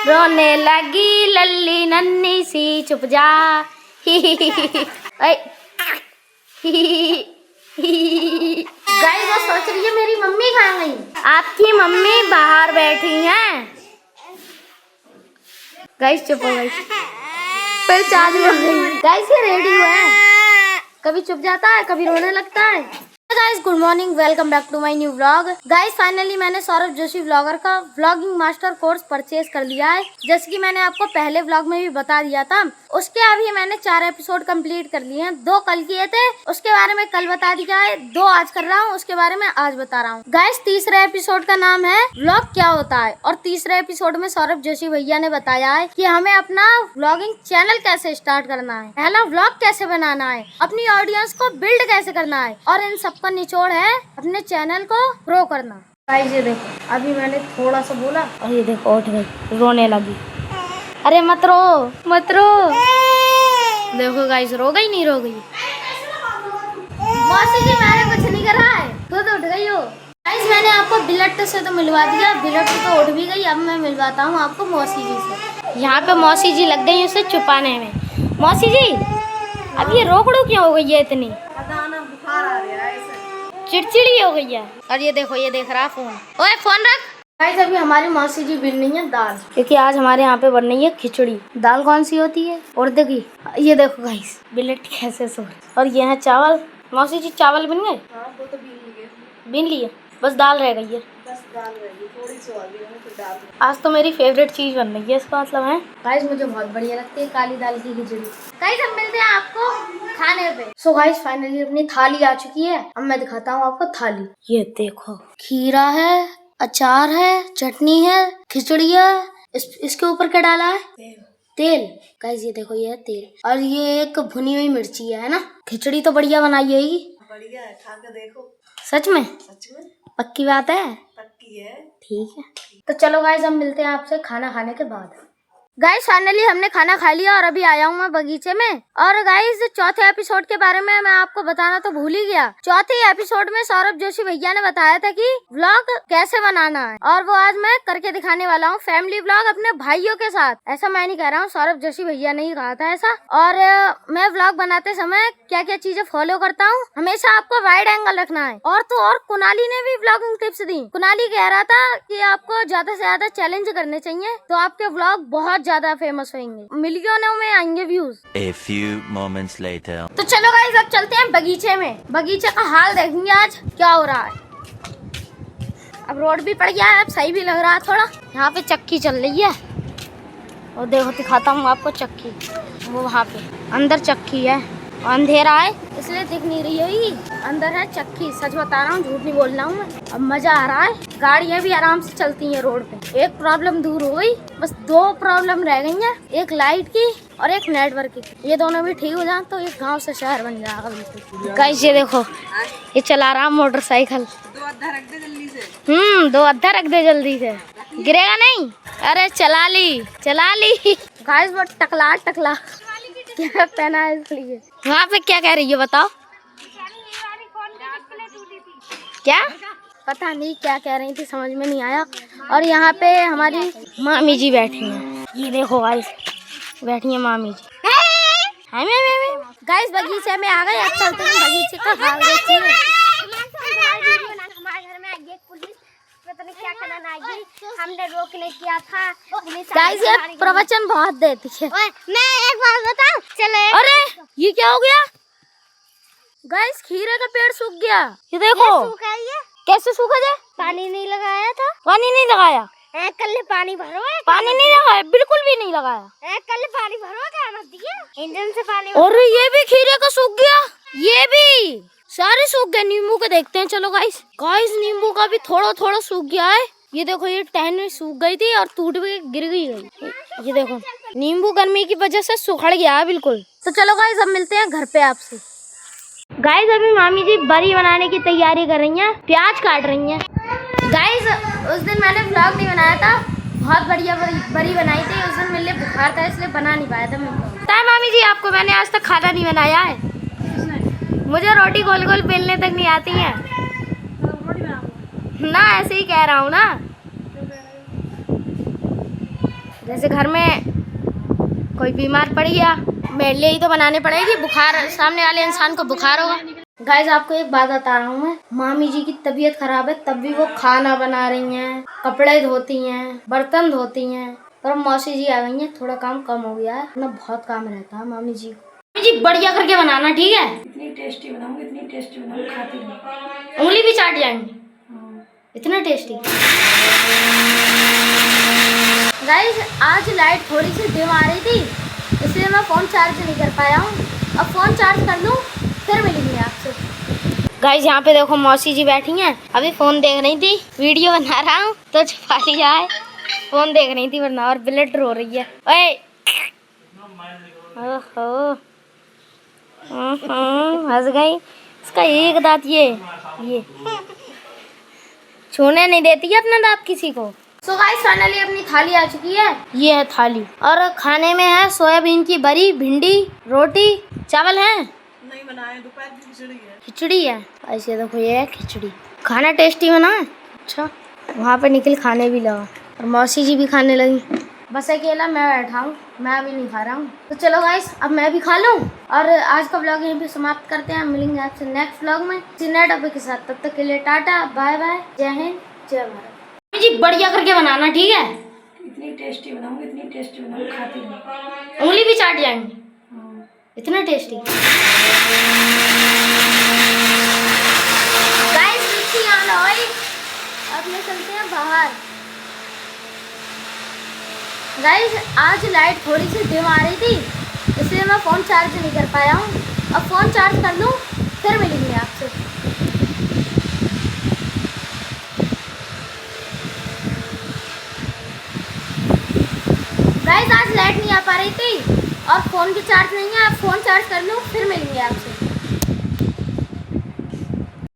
रोने लगी लल्ली नन्ही सी चुप जा। गाइस वो सोच रही है मेरी मम्मी कहाँ गई। आपकी मम्मी बाहर बैठी हैं। गाइस चुप हो गई, फिर चालू हो गई। गाइस ये रेडी हुआ है, कभी चुप जाता है कभी रोने लगता है। Guys good morning, welcome back to my new vlog. Guys finally मैंने सौरभ जोशी व्लॉगर का व्लॉगिंग मास्टर कोर्स परचेज कर लिया है। जैसे कि मैंने आपको पहले व्लॉग में भी बता दिया था। उसके अभी मैंने 4 एपिसोड कंप्लीट कर लिए हैं। 2 कल किए थे, उसके बारे में कल बता दिया है। 2 आज कर रहा हूँ, उसके बारे में आज बता रहा हूँ। गाइस तीसरे एपिसोड का नाम है व्लॉग क्या होता है, और तीसरे एपिसोड में सौरभ जोशी भैया ने बताया है कि हमें अपना व्लॉगिंग चैनल कैसे स्टार्ट करना है, पहला व्लॉग कैसे बनाना है, अपनी ऑडियंस को बिल्ड कैसे करना है, और इन सब का निचोड़ है अपने चैनल को ग्रो करना। गाइस ये देखो, अभी मैंने थोड़ा सा बोला और ये देखो उठ गई, रोने लगी। अरे मत रो मत रो। देखो गाइस रो गई, नहीं रो गई। मौसी जी मैंने कुछ नहीं करा है, खुद उठ गई हो। गाइस मैंने आपको बिलट से तो मिलवा दिया, बिलट तो उठ भी गई। अब मैं मिलवाता हूँ आपको मौसी जी से। यहाँ पे मौसी जी लग गई उसे छुपाने में। मौसी जी अब ये रोकड़ो क्यों हो गई है इतनी, चिड़चिड़ी हो गई है। और ये देखो ये देख रहा फोन। ओए फोन रख। गाइस अभी हमारी मौसी जी बिल रही है दाल, क्योंकि आज हमारे यहाँ पे बन रही है खिचड़ी। दाल कौन सी होती है, उड़द की। ये देखो गाइस बिलेट कैसे सो रही। और ये है चावल। मौसी जी चावल बन गए? हाँ, वो तो बीन लिए, बस दाल रह गई है। बस दाल रह गई, थोड़ी सी और दाल। आज तो मेरी फेवरेट चीज बन रही है, इसका मतलब है। गाइस मुझे बहुत बढ़िया लगती है काली दाल की खिचड़ी। गाइस हम मिलते हैं आपको खाने पे। सो गाइस फाइनली अपनी थाली आ चुकी है। अब मैं दिखाता हूँ आपको थाली। ये देखो खीरा है, अचार है, चटनी है, खिचड़ी है। इसके ऊपर क्या डाला है? तेल। गाइस ये देखो ये है तेल, और ये एक भुनी हुई मिर्ची है ना। खिचड़ी तो बढ़िया बनाई है। बढ़िया है, खा के देखो। सच में? सच में पक्की बात है? पक्की है। ठीक है तो चलो गाइस हम मिलते हैं आपसे खाना खाने के बाद। गाइस फाइनली हमने खाना खा लिया और अभी आया हूँ मैं बगीचे में। और गाइस चौथे एपिसोड के बारे में मैं आपको बताना तो भूल ही गया। चौथे एपिसोड में सौरभ जोशी भैया ने बताया था कि व्लॉग कैसे बनाना है, और वो आज मैं करके दिखाने वाला हूँ। फैमिली व्लॉग अपने भाइयों के साथ। ऐसा मैं नहीं कह रहा हूँ, सौरभ जोशी भैया ने ही कहा था ऐसा। और मैं व्लॉग बनाते समय क्या क्या चीजें फॉलो करता हूँ, हमेशा आपको वाइड एंगल रखना है। और तो और कुणाली ने भी व्लॉगिंग टिप्स दी। कुणाली कह रहा था कि आपको ज्यादा से ज्यादा चैलेंज करने चाहिए, तो आपके व्लॉग बहुत ज्यादा फेमस होंगे, मिलियनों में आएंगे views. A few moments later. तो चलो गाइस अब चलते हैं बगीचे में। बगीचे का हाल देखेंगे आज क्या हो रहा है। अब रोड भी पड़ गया है, अब सही भी लग रहा है थोड़ा। यहाँ पे चक्की चल रही है, और देखो दिखाता हूँ आपको चक्की। वो वहाँ पे अंदर चक्की है, अंधेरा है इसलिए दिख नहीं रही होगी। अंदर है चक्की, सच बता रहा हूँ, झूठ नहीं बोल रहा हूँ मैं। अब मजा आ रहा है, गाड़ियाँ भी आराम से चलती हैं रोड पे। एक प्रॉब्लम दूर हो गई, बस 2 प्रॉब्लम रह गई हैं, एक लाइट की और एक नेटवर्क की। ये दोनों भी ठीक हो जाए तो एक गांव से शहर बन जाएगा बिल्कुल। गाइस ये देखो ये चला रहा मोटरसाइकिल। 2 अद्धा रख दे जल्दी से। 2 अद्धा रख दे जल्दी से, गिरेगा नहीं। अरे चला ली। गाइस वो टकला क्या पहना है इसलिए। वहाँ पे क्या कह रही है बताओ? क्या पता नहीं क्या कह रही थी, समझ में नहीं आया। और यहाँ पे हमारी मामी जी बैठी हैं। ये देखो गाइस बैठी है मामी जी। गाइस बगीचे में आ गए, अब चलते हैं बगीचे का हाल देखते हैं। हमने रोक नहीं किया था। गाइस ये प्रवचन बहुत देती है। मैं एक बात बताऊं? चलो। अरे ये क्या हो गया? गाइस खीरे का पेड़ सूख गया। ये देखो सूखा है। कैसे सूखा जाए? पानी नहीं लगाया था। पानी नहीं लगाया? कल पानी भरो है। पानी नहीं लगाया, बिल्कुल भी नहीं लगाया। कल पानी भरो क्या मत दिया, इंजन से पानी। और ये भी खीरे का सूख गया, ये भी सारे सूख गए। नींबू के देखते हैं चलो गाइस। नींबू का भी थोड़ा सूख गया है। ये देखो ये टहनी सूख गई थी और टूट भी गिर गई। ये देखो नींबू गर्मी की वजह से सुखड़ गया है बिल्कुल। तो चलो गाइस अब मिलते हैं घर पे आपसे। गाइस अभी मामी जी बरी बनाने की तैयारी कर रही हैं, प्याज काट रही हैं। गाइस उस दिन मैंने व्लॉग नहीं बनाया था, बहुत बढ़िया बरी बनाई थी। उस दिन मेरे लिए बुखार था इसलिए बना नहीं पाया था मैं। पता है मामी जी आपको, मैंने आज तक खाना नहीं बनाया है। मुझे रोटी गोल गोल बेलने तक नहीं आती है ना, ऐसे ही कह रहा हूँ ना। जैसे घर में कोई बीमार पड़ गया, मेरे लिए ही तो बनाने पड़ेगी। बुखार, सामने वाले इंसान को बुखार होगा। गाइस आपको एक बात बता रहा हूँ मैं, मामी जी की तबीयत खराब है तब भी वो खाना बना रही हैं, कपड़े धोती हैं, बर्तन धोती हैं। पर मौसी जी आ गई हैं, थोड़ा काम कम हो गया है, ना बहुत काम रहता है मामी जी को। मामी जी बढ़िया करके बनाना, ठीक है? इतनी टेस्टी बनाऊंगी खाती नहीं। उंगली भी चाट जाएंगी, इतना टेस्टी। गाइस आज लाइट थोड़ी सी डिम आ रही थी, इसलिए मैं फ़ोन चार्ज नहीं कर पाया हूँ। अब फ़ोन चार्ज कर लूँ फिर मिलेंगे आपसे। गाइस यहाँ पे देखो मौसी जी बैठी हैं, अभी फ़ोन देख रही थी, वीडियो बना रहा हूँ तो छुपा लिया है। फ़ोन देख रही थी वरना, और ब्लड रो रही है। ओए ओहो, हंस गई। इसका एक दांत ये छूने नहीं देती है अपना दांत किसी को। सो गाइस फाइनली अपनी थाली आ चुकी है, ये है थाली। और खाने में है सोयाबीन की बड़ी, भिंडी, रोटी, चावल है। नहीं बनाए, दोपहर की खिचड़ी है। खिचड़ी है, ऐसे देखो ये है खिचड़ी। खाना टेस्टी बना है। अच्छा, वहाँ पे निखिल खाने भी लगा और मौसी जी भी खाने लगी। बस अकेला मैं बैठा हूँ, मैं अभी नहीं खा रहा हूँ। तो चलो गाइस अब मैं भी खा लूँ और आज का ब्लॉग यहीं पे समाप्त करते हैं। मिलेंगे आपसे नेक्स्ट ब्लॉग में किसी नए टॉपिक के साथ। तब तक के लिए टाटा बाय बाय, जय हिंद जय भारत। जी बढ़िया करके बनाना, ठीक है? इतनी टेस्टी बनाऊंगी खाती नहीं। उंगली भी चाट जाएंगी, इतना टेस्टी। गाइस मिर्ची आना भाई, अब ये चलते हैं बाहर। गाइस आज लाइट थोड़ी सी डिम आ रही थी, इसलिए मैं फ़ोन चार्ज नहीं कर पाया हूँ। अब फ़ोन चार्ज कर लूँ फिर मिलेंगे आपसे। गाइस आज लाइट नहीं आ पा रही थी और फ़ोन की चार्ज नहीं है। अब फ़ोन चार्ज कर लूँ फिर मिलेंगे आपसे।